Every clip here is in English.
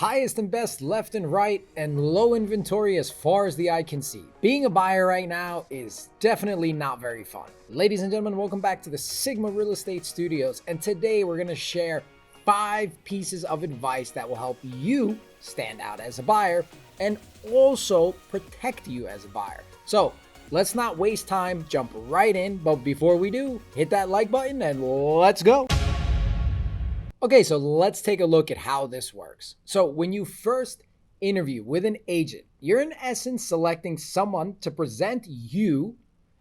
Highest and best left and right, and low inventory as far as the eye can see. Being a buyer right now is definitely not very fun. Ladies and gentlemen, welcome back to the Sigma Real Estate Studios, and today we're going to share 5 pieces of advice that will help you stand out as a buyer and also protect you as a buyer. So let's not waste time, jump right in, but before we do, hit that like button and let's go. Okay, so let's take a look at how this works. So when you first interview with an agent, you're in essence selecting someone to present you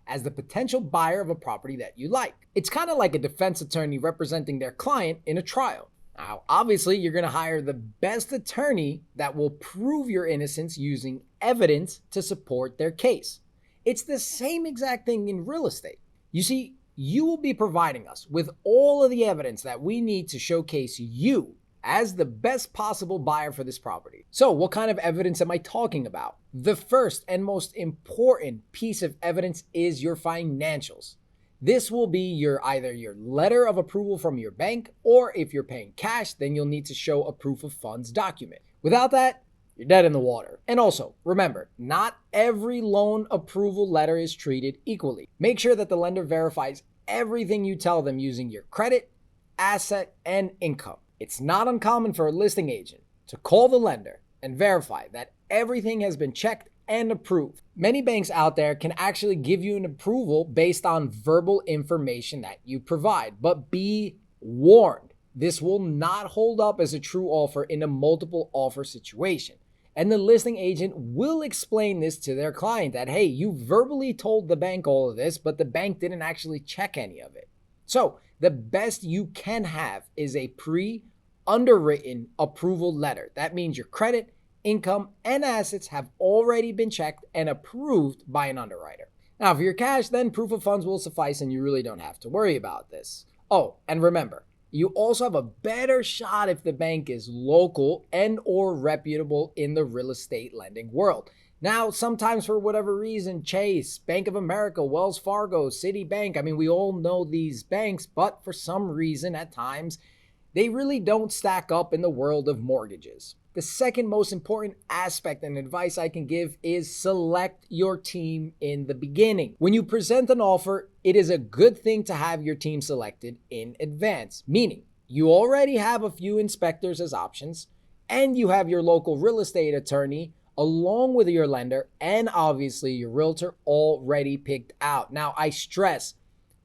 as the potential buyer of a property that you like. It's kind of like a defense attorney representing their client in a trial. Now, obviously, you're going to hire the best attorney that will prove your innocence using evidence to support their case. It's the same exact thing in real estate. You see, you will be providing us with all of the evidence that we need to showcase you as the best possible buyer for this property. So what kind of evidence am I talking about? The first and most important piece of evidence is your financials. This will be either your letter of approval from your bank, or if you're paying cash, then you'll need to show a proof of funds document. Without that, you're dead in the water. And also, remember, not every loan approval letter is treated equally. Make sure that the lender verifies everything you tell them using your credit, asset, and income. It's not uncommon for a listing agent to call the lender and verify that everything has been checked and approved. Many banks out there can actually give you an approval based on verbal information that you provide, but be warned, this will not hold up as a true offer in a multiple offer situation. And the listing agent will explain this to their client that, hey, you verbally told the bank all of this, but the bank didn't actually check any of it. So the best you can have is a pre-underwritten approval letter. That means your credit, income, and assets have already been checked and approved by an underwriter. Now, for your cash, then proof of funds will suffice and you really don't have to worry about this. Oh, and remember, you also have a better shot if the bank is local and or reputable in the real estate lending world. Now, sometimes for whatever reason, Chase, Bank of America, Wells Fargo, Citibank, we all know these banks, but for some reason at times, they really don't stack up in the world of mortgages. The second most important aspect and advice I can give is select your team in the beginning. When you present an offer, it is a good thing to have your team selected in advance, meaning you already have a few inspectors as options, and you have your local real estate attorney along with your lender and obviously your realtor already picked out. Now, I stress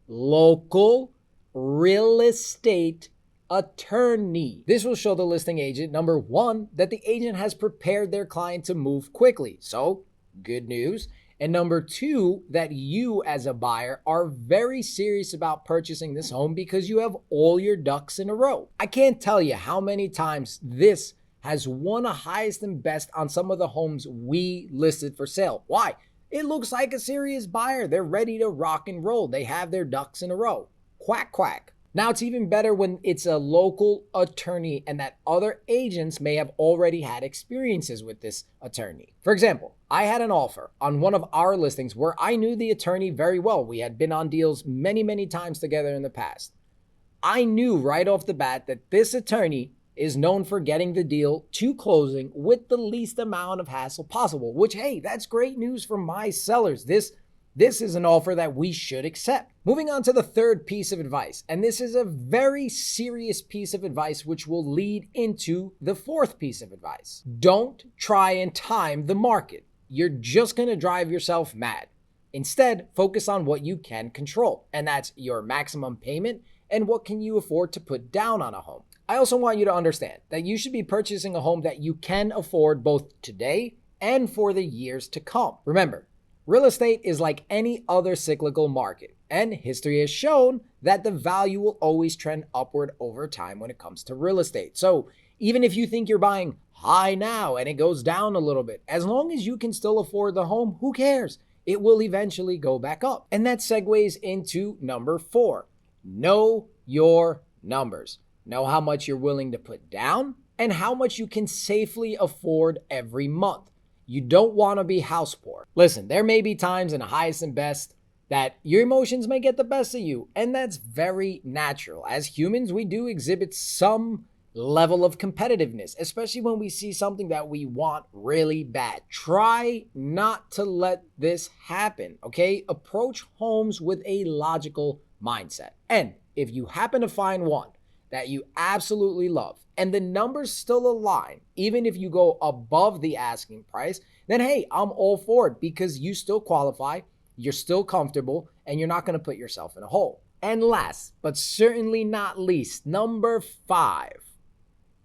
local real estate attorney. This will show the listing agent, number one, that the agent has prepared their client to move quickly. So, good news. And number two, that you as a buyer are very serious about purchasing this home because you have all your ducks in a row. I can't tell you how many times this has won a highest and best on some of the homes we listed for sale. Why? It looks like a serious buyer. They're ready to rock and roll. They have their ducks in a row. Quack, quack. Now, it's even better when it's a local attorney and that other agents may have already had experiences with this attorney. For example, I had an offer on one of our listings where I knew the attorney very well. We had been on deals many, many times together in the past. I knew right off the bat that this attorney is known for getting the deal to closing with the least amount of hassle possible, which, hey, that's great news for my sellers. This is an offer that we should accept. Moving on to the third piece of advice, and this is a very serious piece of advice which will lead into the fourth piece of advice. Don't try and time the market. You're just going to drive yourself mad. Instead, focus on what you can control, and that's your maximum payment and what can you afford to put down on a home. I also want you to understand that you should be purchasing a home that you can afford both today and for the years to come. Remember, real estate is like any other cyclical market, and history has shown that the value will always trend upward over time when it comes to real estate. So even if you think you're buying high now and it goes down a little bit, as long as you can still afford the home, who cares? It will eventually go back up. And that segues into number 4. Know your numbers. Know how much you're willing to put down and how much you can safely afford every month. You don't want to be house poor. Listen, there may be times in the highest and best that your emotions may get the best of you, and that's very natural. As humans, we do exhibit some level of competitiveness, especially when we see something that we want really bad. Try not to let this happen, okay? Approach homes with a logical mindset. And if you happen to find one that you absolutely love and the numbers still align, even if you go above the asking price, then hey, I'm all for it because you still qualify, you're still comfortable, and you're not going to put yourself in a hole. And last, but certainly not least, number 5.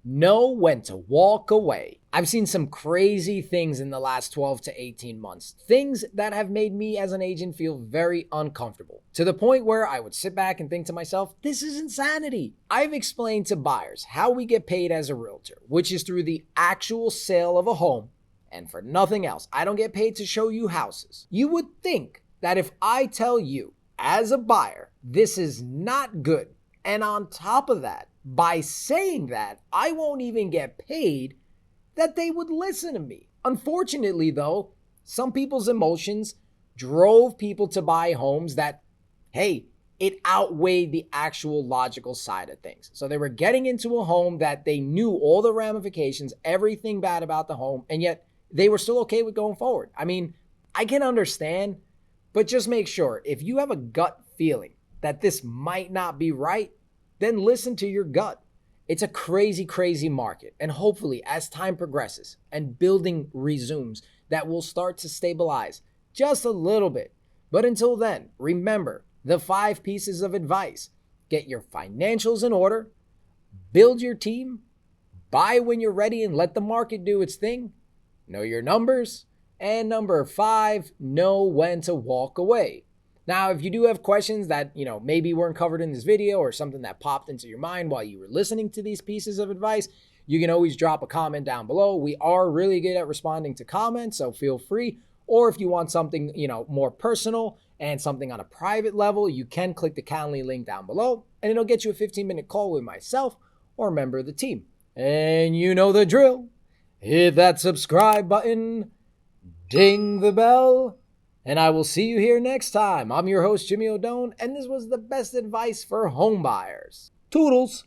Know when to walk away. I've seen some crazy things in the last 12 to 18 months. Things that have made me as an agent feel very uncomfortable. To the point where I would sit back and think to myself, this is insanity. I've explained to buyers how we get paid as a realtor, which is through the actual sale of a home and for nothing else. I don't get paid to show you houses. You would think that if I tell you as a buyer, this is not good, and on top of that, by saying that I won't even get paid, that they would listen to me. Unfortunately, though, some people's emotions drove people to buy homes that, hey, it outweighed the actual logical side of things. So they were getting into a home that they knew all the ramifications, everything bad about the home, and yet they were still okay with going forward. I mean, I can understand, but just make sure if you have a gut feeling that this might not be right, then listen to your gut. It's a crazy, crazy market. And hopefully, as time progresses and building resumes, that will start to stabilize just a little bit. But until then, remember the 5 pieces of advice. Get your financials in order, build your team, buy when you're ready and let the market do its thing, know your numbers, and number 5, know when to walk away. Now, if you do have questions that, maybe weren't covered in this video or something that popped into your mind while you were listening to these pieces of advice, you can always drop a comment down below. We are really good at responding to comments, so feel free. Or if you want something, more personal and something on a private level, you can click the Calendly link down below and it'll get you a 15-minute call with myself or a member of the team. And you know the drill. Hit that subscribe button, ding the bell, and I will see you here next time. I'm your host, Jimmy O'Done, and this was the best advice for home buyers. Toodles!